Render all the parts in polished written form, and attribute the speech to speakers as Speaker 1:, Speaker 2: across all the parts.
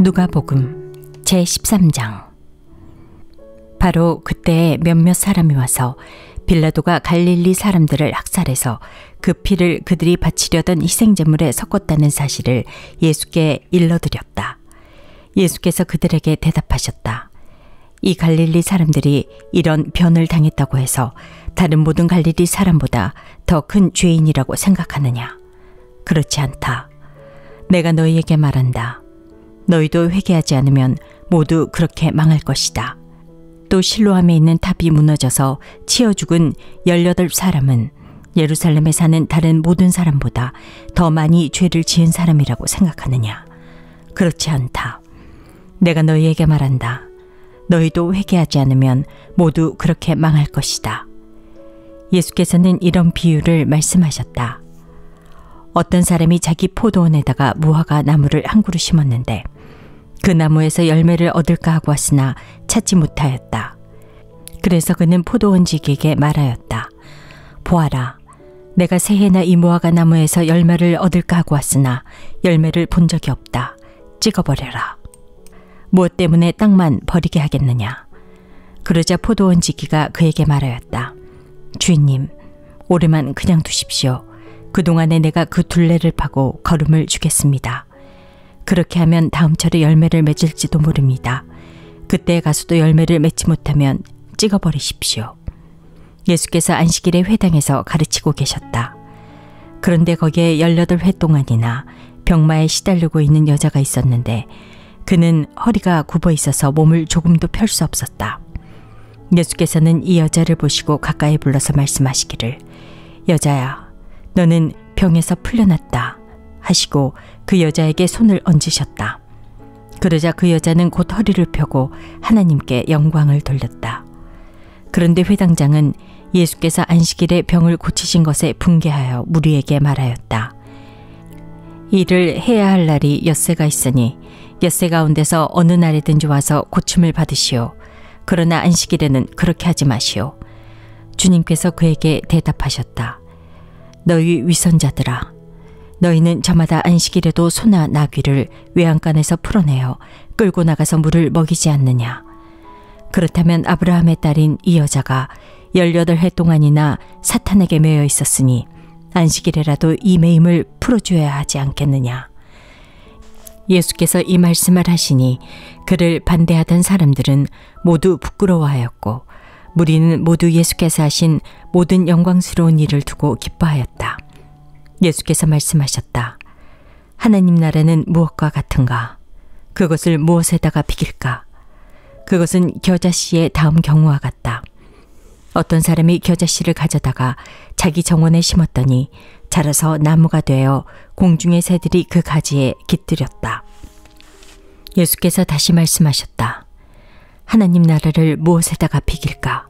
Speaker 1: 누가복음 제13장. 바로 그때에 몇몇 사람이 와서 빌라도가 갈릴리 사람들을 학살해서 그 피를 그들이 바치려던 희생제물에 섞었다는 사실을 예수께 일러드렸다. 예수께서 그들에게 대답하셨다. 이 갈릴리 사람들이 이런 변을 당했다고 해서 다른 모든 갈릴리 사람보다 더 큰 죄인이라고 생각하느냐? 그렇지 않다. 내가 너희에게 말한다. 너희도 회개하지 않으면 모두 그렇게 망할 것이다. 또 실로암에 있는 탑이 무너져서 치어 죽은 18사람은 예루살렘에 사는 다른 모든 사람보다 더 많이 죄를 지은 사람이라고 생각하느냐? 그렇지 않다. 내가 너희에게 말한다. 너희도 회개하지 않으면 모두 그렇게 망할 것이다. 예수께서는 이런 비유를 말씀하셨다. 어떤 사람이 자기 포도원에다가 무화과 나무를 한 그루 심었는데 그 나무에서 열매를 얻을까 하고 왔으나 찾지 못하였다. 그래서 그는 포도원지기에게 말하였다. 보아라, 내가 새해나 이 무화과 나무에서 열매를 얻을까 하고 왔으나 열매를 본 적이 없다. 찍어버려라. 무엇 때문에 땅만 버리게 하겠느냐? 그러자 포도원지기가 그에게 말하였다. 주인님, 올해만 그냥 두십시오. 그동안에 내가 그 둘레를 파고 거름을 주겠습니다. 그렇게 하면 다음 철에 열매를 맺을지도 모릅니다. 그때에 가서도 열매를 맺지 못하면 찍어버리십시오. 예수께서 안식일에 회당에서 가르치고 계셨다. 그런데 거기에 18회 동안이나 병마에 시달리고 있는 여자가 있었는데 그는 허리가 굽어 있어서 몸을 조금도 펼 수 없었다. 예수께서는 이 여자를 보시고 가까이 불러서 말씀하시기를, 여자야, 너는 병에서 풀려났다 하시고 그 여자에게 손을 얹으셨다. 그러자 그 여자는 곧 허리를 펴고 하나님께 영광을 돌렸다. 그런데 회당장은 예수께서 안식일에 병을 고치신 것에 분개하여 무리에게 말하였다. 이를 해야 할 날이 엿새가 있으니 엿새 가운데서 어느 날이든지 와서 고침을 받으시오. 그러나 안식일에는 그렇게 하지 마시오. 주님께서 그에게 대답하셨다. 너희 위선자들아, 너희는 저마다 안식일에도 소나 나귀를 외양간에서 풀어내어 끌고 나가서 물을 먹이지 않느냐? 그렇다면 아브라함의 딸인 이 여자가 18해 동안이나 사탄에게 매여 있었으니 안식일에라도 이 매임을 풀어줘야 하지 않겠느냐? 예수께서 이 말씀을 하시니 그를 반대하던 사람들은 모두 부끄러워하였고 무리는 모두 예수께서 하신 모든 영광스러운 일을 두고 기뻐하였다. 예수께서 말씀하셨다. 하나님 나라는 무엇과 같은가? 그것을 무엇에다가 비길까? 그것은 겨자씨의 다음 경우와 같다. 어떤 사람이 겨자씨를 가져다가 자기 정원에 심었더니 자라서 나무가 되어 공중의 새들이 그 가지에 깃들였다. 예수께서 다시 말씀하셨다. 하나님 나라를 무엇에다가 비길까?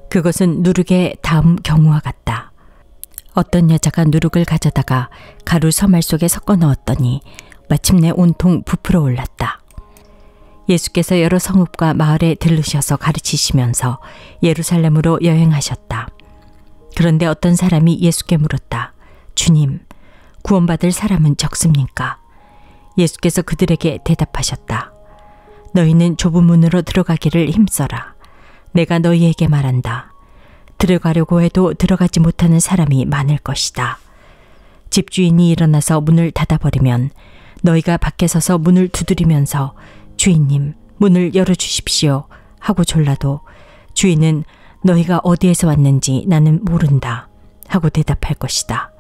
Speaker 1: 그것은 누룩의 다음 경우와 같다. 어떤 여자가 누룩을 가져다가 가루 서말 속에 섞어 넣었더니 마침내 온통 부풀어 올랐다. 예수께서 여러 성읍과 마을에 들르셔서 가르치시면서 예루살렘으로 여행하셨다. 그런데 어떤 사람이 예수께 물었다. 주님, 구원받을 사람은 적습니까? 예수께서 그들에게 대답하셨다. 너희는 좁은 문으로 들어가기를 힘써라. 내가 너희에게 말한다. 들어가려고 해도 들어가지 못하는 사람이 많을 것이다. 집주인이 일어나서 문을 닫아버리면 너희가 밖에 서서 문을 두드리면서 주인님, 문을 열어주십시오 하고 졸라도 주인은 너희가 어디에서 왔는지 나는 모른다 하고 대답할 것이다.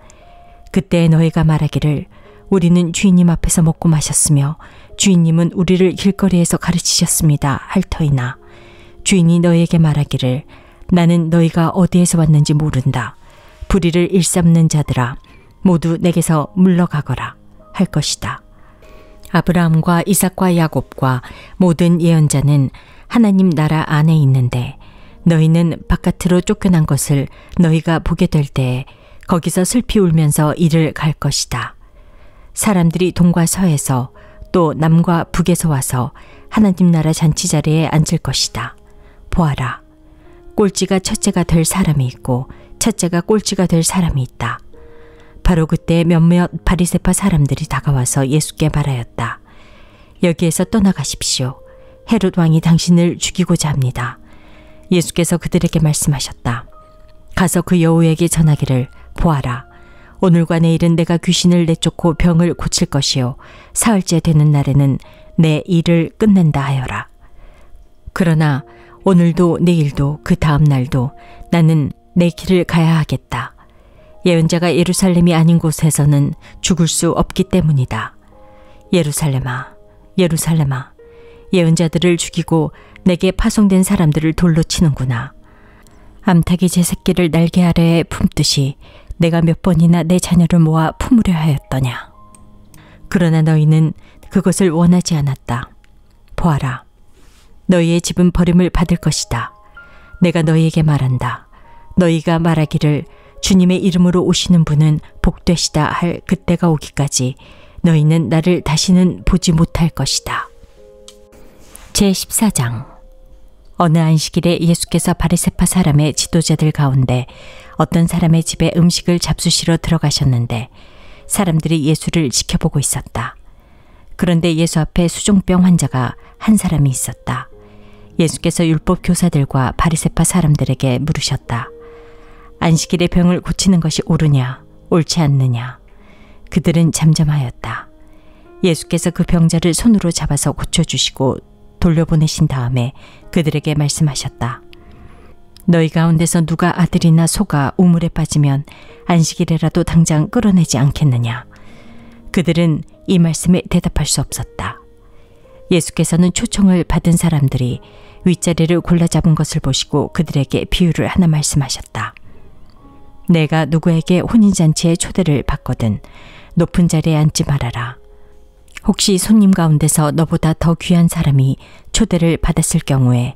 Speaker 1: 그때 너희가 말하기를 우리는 주인님 앞에서 먹고 마셨으며 주인님은 우리를 길거리에서 가르치셨습니다 할 터이나 주인이 너희에게 말하기를 나는 너희가 어디에서 왔는지 모른다. 불의를 일삼는 자들아 모두 내게서 물러가거라 할 것이다. 아브라함과 이삭과 야곱과 모든 예언자는 하나님 나라 안에 있는데 너희는 바깥으로 쫓겨난 것을 너희가 보게 될 때에 거기서 슬피 울면서 이를 갈 것이다. 사람들이 동과 서에서 또 남과 북에서 와서 하나님 나라 잔치 자리에 앉을 것이다. 보아라, 꼴찌가 첫째가 될 사람이 있고 첫째가 꼴찌가 될 사람이 있다. 바로 그때 몇몇 바리새파 사람들이 다가와서 예수께 말하였다. 여기에서 떠나가십시오. 헤롯 왕이 당신을 죽이고자 합니다. 예수께서 그들에게 말씀하셨다. 가서 그 여우에게 전하기를 보아라. 오늘과 내일은 내가 귀신을 내쫓고 병을 고칠 것이요 사흘째 되는 날에는 내 일을 끝낸다 하여라. 그러나 오늘도 내일도 그 다음 날도 나는 내 길을 가야 하겠다. 예언자가 예루살렘이 아닌 곳에서는 죽을 수 없기 때문이다. 예루살렘아, 예루살렘아, 예언자들을 죽이고 내게 파송된 사람들을 돌로 치는구나. 암탉이 제 새끼를 날개 아래에 품듯이 내가 몇 번이나 내 자녀를 모아 품으려 하였더냐. 그러나 너희는 그것을 원하지 않았다. 보아라, 너희의 집은 버림을 받을 것이다. 내가 너희에게 말한다. 너희가 말하기를 주님의 이름으로 오시는 분은 복되시다 할 그때가 오기까지 너희는 나를 다시는 보지 못할 것이다. 제14장. 어느 안식일에 예수께서 바리새파 사람의 지도자들 가운데 어떤 사람의 집에 음식을 잡수시러 들어가셨는데 사람들이 예수를 지켜보고 있었다. 그런데 예수 앞에 수종병 환자가 한 사람이 있었다. 예수께서 율법 교사들과 바리새파 사람들에게 물으셨다. 안식일에 병을 고치는 것이 옳으냐, 옳지 않느냐. 그들은 잠잠하였다. 예수께서 그 병자를 손으로 잡아서 고쳐주시고 돌려보내신 다음에 그들에게 말씀하셨다. 너희 가운데서 누가 아들이나 소가 우물에 빠지면 안식일에라도 당장 끌어내지 않겠느냐. 그들은 이 말씀에 대답할 수 없었다. 예수께서는 초청을 받은 사람들이 윗자리를 골라 잡은 것을 보시고 그들에게 비유를 하나 말씀하셨다. 내가 누구에게 혼인잔치에 초대를 받거든 높은 자리에 앉지 말아라. 혹시 손님 가운데서 너보다 더 귀한 사람이 초대를 받았을 경우에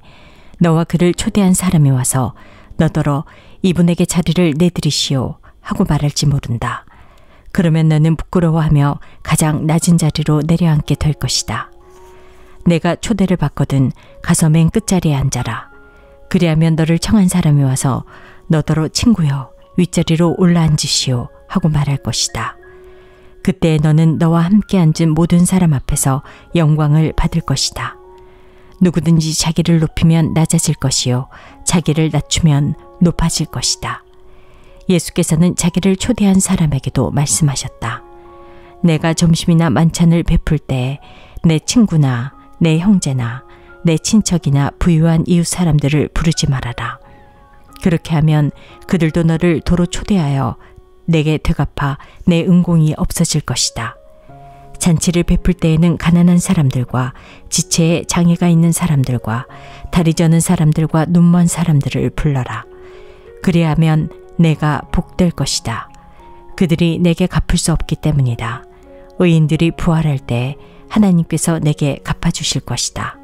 Speaker 1: 너와 그를 초대한 사람이 와서 너더러 이분에게 자리를 내드리시오 하고 말할지 모른다. 그러면 너는 부끄러워하며 가장 낮은 자리로 내려앉게 될 것이다. 내가 초대를 받거든 가서 맨 끝자리에 앉아라. 그리하면 너를 청한 사람이 와서 너더러 친구여 윗자리로 올라앉으시오 하고 말할 것이다. 그때 너는 너와 함께 앉은 모든 사람 앞에서 영광을 받을 것이다. 누구든지 자기를 높이면 낮아질 것이요 자기를 낮추면 높아질 것이다. 예수께서는 자기를 초대한 사람에게도 말씀하셨다. 내가 점심이나 만찬을 베풀 때 내 친구나 내 형제나 내 친척이나 부유한 이웃 사람들을 부르지 말아라. 그렇게 하면 그들도 너를 도로 초대하여 내게 되갚아 내 은공이 없어질 것이다. 잔치를 베풀 때에는 가난한 사람들과 지체에 장애가 있는 사람들과 다리 저는 사람들과 눈먼 사람들을 불러라. 그리하면 내가 복될 것이다. 그들이 내게 갚을 수 없기 때문이다. 의인들이 부활할 때 하나님께서 내게 갚아주실 것이다.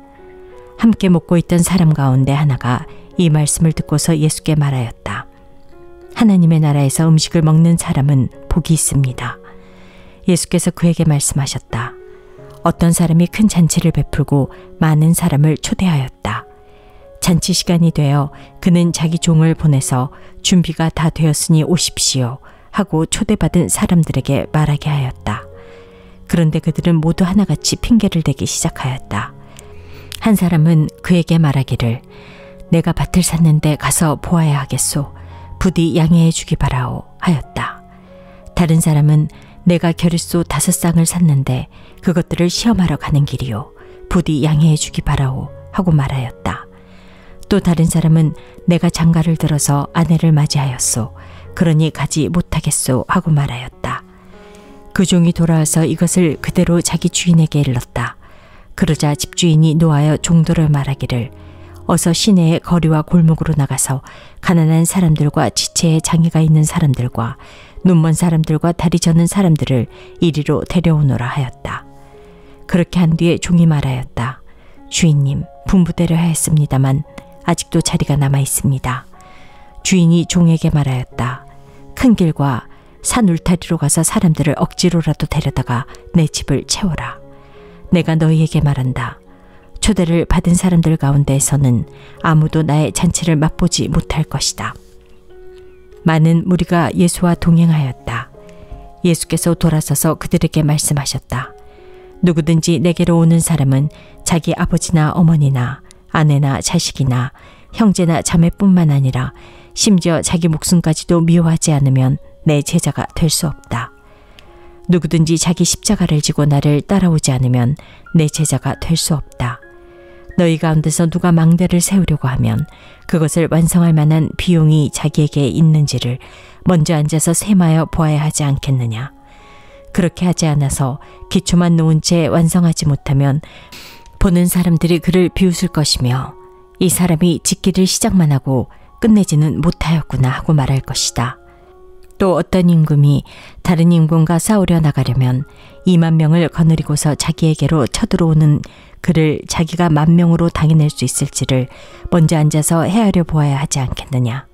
Speaker 1: 함께 먹고 있던 사람 가운데 하나가 이 말씀을 듣고서 예수께 말하였다. 하나님의 나라에서 음식을 먹는 사람은 복이 있습니다. 예수께서 그에게 말씀하셨다. 어떤 사람이 큰 잔치를 베풀고 많은 사람을 초대하였다. 잔치 시간이 되어 그는 자기 종을 보내서 준비가 다 되었으니 오십시오 하고 초대받은 사람들에게 말하게 하였다. 그런데 그들은 모두 하나같이 핑계를 대기 시작하였다. 한 사람은 그에게 말하기를 내가 밭을 샀는데 가서 보아야 하겠소. 부디 양해해 주기 바라오 하였다. 다른 사람은 내가 겨릿소 5쌍을 샀는데 그것들을 시험하러 가는 길이요. 부디 양해해 주기 바라오 하고 말하였다. 또 다른 사람은 내가 장가를 들어서 아내를 맞이하였소. 그러니 가지 못하겠소 하고 말하였다. 그 종이 돌아와서 이것을 그대로 자기 주인에게 일렀다. 그러자 집주인이 노하여 종들을 말하기를 어서 시내의 거리와 골목으로 나가서 가난한 사람들과 지체에 장애가 있는 사람들과 눈먼 사람들과 다리 저는 사람들을 이리로 데려오노라 하였다. 그렇게 한 뒤에 종이 말하였다. 주인님, 분부대로 하였습니다만 아직도 자리가 남아 있습니다. 주인이 종에게 말하였다. 큰 길과 산 울타리로 가서 사람들을 억지로라도 데려다가 내 집을 채워라. 내가 너희에게 말한다. 초대를 받은 사람들 가운데에서는 아무도 나의 잔치를 맛보지 못할 것이다. 많은 무리가 예수와 동행하였다. 예수께서 돌아서서 그들에게 말씀하셨다. 누구든지 내게로 오는 사람은 자기 아버지나 어머니나 아내나 자식이나 형제나 자매뿐만 아니라 심지어 자기 목숨까지도 미워하지 않으면 내 제자가 될 수 없다. 누구든지 자기 십자가를 지고 나를 따라오지 않으면 내 제자가 될 수 없다. 너희 가운데서 누가 망대를 세우려고 하면 그것을 완성할 만한 비용이 자기에게 있는지를 먼저 앉아서 셈하여 보아야 하지 않겠느냐. 그렇게 하지 않아서 기초만 놓은 채 완성하지 못하면 보는 사람들이 그를 비웃을 것이며 이 사람이 짓기를 시작만 하고 끝내지는 못하였구나 하고 말할 것이다. 또 어떤 임금이 다른 임금과 싸우려 나가려면 2만 명을 거느리고서 자기에게로 쳐들어오는 그를 자기가 10,000명으로 당해낼 수 있을지를 먼저 앉아서 헤아려 보아야 하지 않겠느냐.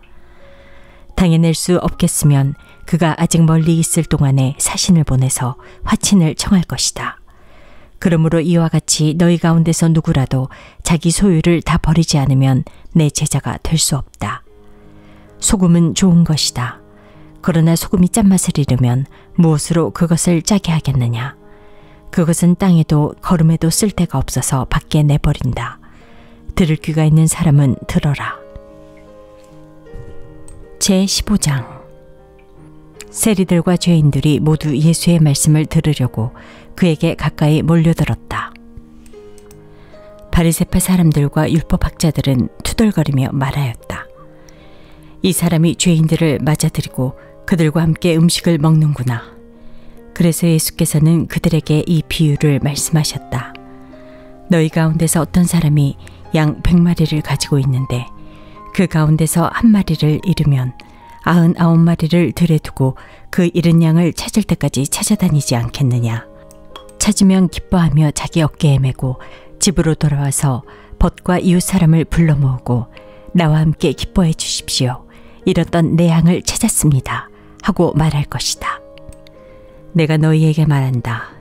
Speaker 1: 당해낼 수 없겠으면 그가 아직 멀리 있을 동안에 사신을 보내서 화친을 청할 것이다. 그러므로 이와 같이 너희 가운데서 누구라도 자기 소유를 다 버리지 않으면 내 제자가 될 수 없다. 소금은 좋은 것이다. 그러나 소금이 짠맛을 잃으면 무엇으로 그것을 짜게 하겠느냐. 그것은 땅에도 거름에도 쓸데가 없어서 밖에 내버린다. 들을 귀가 있는 사람은 들어라. 제15장. 세리들과 죄인들이 모두 예수의 말씀을 들으려고 그에게 가까이 몰려들었다. 바리새파 사람들과 율법학자들은 투덜거리며 말하였다. 이 사람이 죄인들을 맞아들이고 그들과 함께 음식을 먹는구나. 그래서 예수께서는 그들에게 이 비유를 말씀하셨다. 너희 가운데서 어떤 사람이 양 100마리를 가지고 있는데 그 가운데서 한 마리를 잃으면 99마리를 들에 두고 그 잃은 양을 찾을 때까지 찾아다니지 않겠느냐. 찾으면 기뻐하며 자기 어깨에 메고 집으로 돌아와서 벗과 이웃 사람을 불러 모으고 나와 함께 기뻐해 주십시오. 잃었던 내 양을 찾았습니다. 하고 말할 것이다. 내가 너희에게 말한다.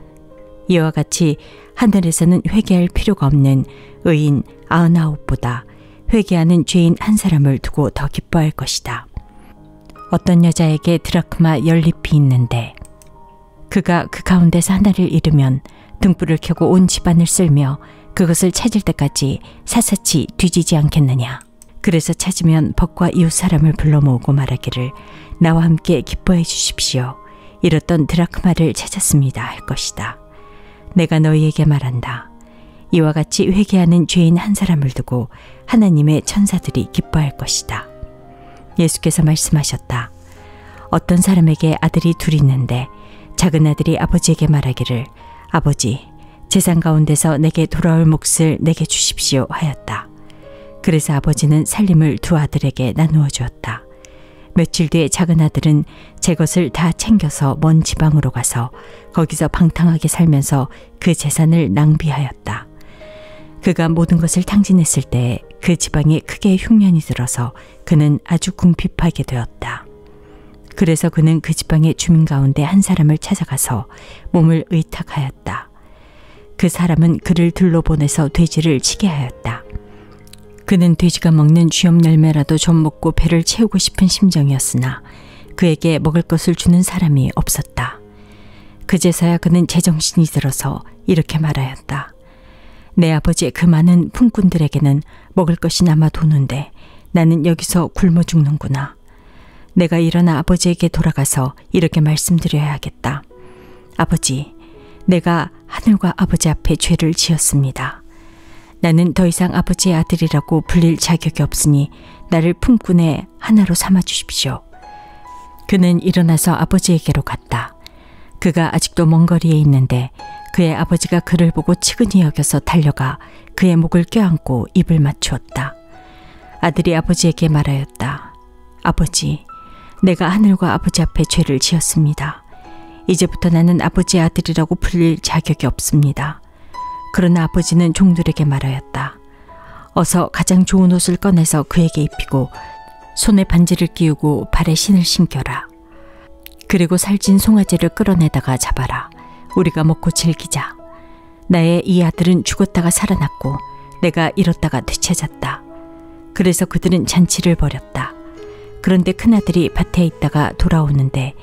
Speaker 1: 이와 같이 하늘에서는 회개할 필요가 없는 의인 99보다 회개하는 죄인 한 사람을 두고 더 기뻐할 것이다. 어떤 여자에게 드라크마 10립이 있는데 그가 그 가운데서 하나를 잃으면 등불을 켜고 온 집안을 쓸며 그것을 찾을 때까지 샅샅이 뒤지지 않겠느냐. 그래서 찾으면 벗과 이웃 사람을 불러 모으고 말하기를 나와 함께 기뻐해 주십시오. 잃었던 드라크마를 찾았습니다. 할 것이다. 내가 너희에게 말한다. 이와 같이 회개하는 죄인 한 사람을 두고 하나님의 천사들이 기뻐할 것이다. 예수께서 말씀하셨다. 어떤 사람에게 아들이 둘 있는데 작은 아들이 아버지에게 말하기를 아버지, 재산 가운데서 내게 돌아올 몫을 내게 주십시오 하였다. 그래서 아버지는 살림을 두 아들에게 나누어 주었다. 며칠 뒤에 작은 아들은 제 것을 다 챙겨서 먼 지방으로 가서 거기서 방탕하게 살면서 그 재산을 낭비하였다. 그가 모든 것을 탕진했을 때 그 지방에 크게 흉년이 들어서 그는 아주 궁핍하게 되었다. 그래서 그는 그 지방의 주민 가운데 한 사람을 찾아가서 몸을 의탁하였다. 그 사람은 그를 들러보내서 돼지를 치게 하였다. 그는 돼지가 먹는 쥐염 열매라도 좀 먹고 배를 채우고 싶은 심정이었으나 그에게 먹을 것을 주는 사람이 없었다. 그제서야 그는 제정신이 들어서 이렇게 말하였다. 내 아버지의 그 많은 품꾼들에게는 먹을 것이 남아 도는데 나는 여기서 굶어 죽는구나. 내가 일어나 아버지에게 돌아가서 이렇게 말씀드려야겠다. 아버지, 내가 하늘과 아버지 앞에 죄를 지었습니다. 나는 더 이상 아버지의 아들이라고 불릴 자격이 없으니 나를 품꾼의 하나로 삼아 주십시오. 그는 일어나서 아버지에게로 갔다. 그가 아직도 먼 거리에 있는데 그의 아버지가 그를 보고 측은히 여겨서 달려가 그의 목을 껴안고 입을 맞추었다. 아들이 아버지에게 말하였다. 아버지, 내가 하늘과 아버지 앞에 죄를 지었습니다. 이제부터 나는 아버지의 아들이라고 불릴 자격이 없습니다. 그러나 아버지는 종들에게 말하였다. 어서 가장 좋은 옷을 꺼내서 그에게 입히고 손에 반지를 끼우고 발에 신을 신겨라. 그리고 살찐 송아지를 끌어내다가 잡아라. 우리가 먹고 즐기자. 나의 이 아들은 죽었다가 살아났고 내가 잃었다가 되찾았다. 그래서 그들은 잔치를 벌였다. 그런데 큰아들이 밭에 있다가 돌아오는데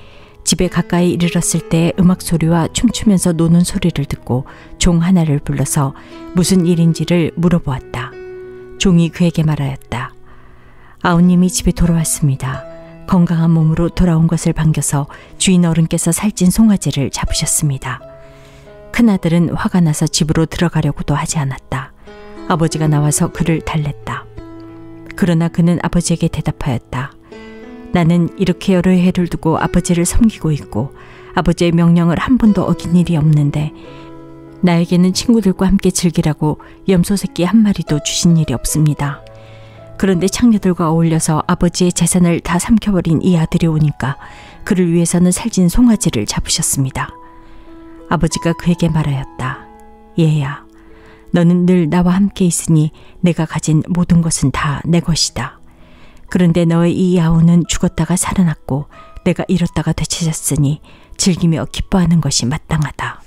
Speaker 1: 집에 가까이 이르렀을 때 음악 소리와 춤추면서 노는 소리를 듣고 종 하나를 불러서 무슨 일인지를 물어보았다. 종이 그에게 말하였다. 아우님이 집에 돌아왔습니다. 건강한 몸으로 돌아온 것을 반겨서 주인 어른께서 살찐 송아지를 잡으셨습니다. 큰아들은 화가 나서 집으로 들어가려고도 하지 않았다. 아버지가 나와서 그를 달랬다. 그러나 그는 아버지에게 대답하였다. 나는 이렇게 여러 해를 두고 아버지를 섬기고 있고 아버지의 명령을 한 번도 어긴 일이 없는데 나에게는 친구들과 함께 즐기라고 염소 새끼 한 마리도 주신 일이 없습니다. 그런데 창녀들과 어울려서 아버지의 재산을 다 삼켜버린 이 아들이 오니까 그를 위해서는 살찐 송아지를 잡으셨습니다. 아버지가 그에게 말하였다. 얘야, 너는 늘 나와 함께 있으니 내가 가진 모든 것은 다 내 것이다. 그런데 너의 이 아우는 죽었다가 살아났고 내가 잃었다가 되찾았으니 즐기며 기뻐하는 것이 마땅하다.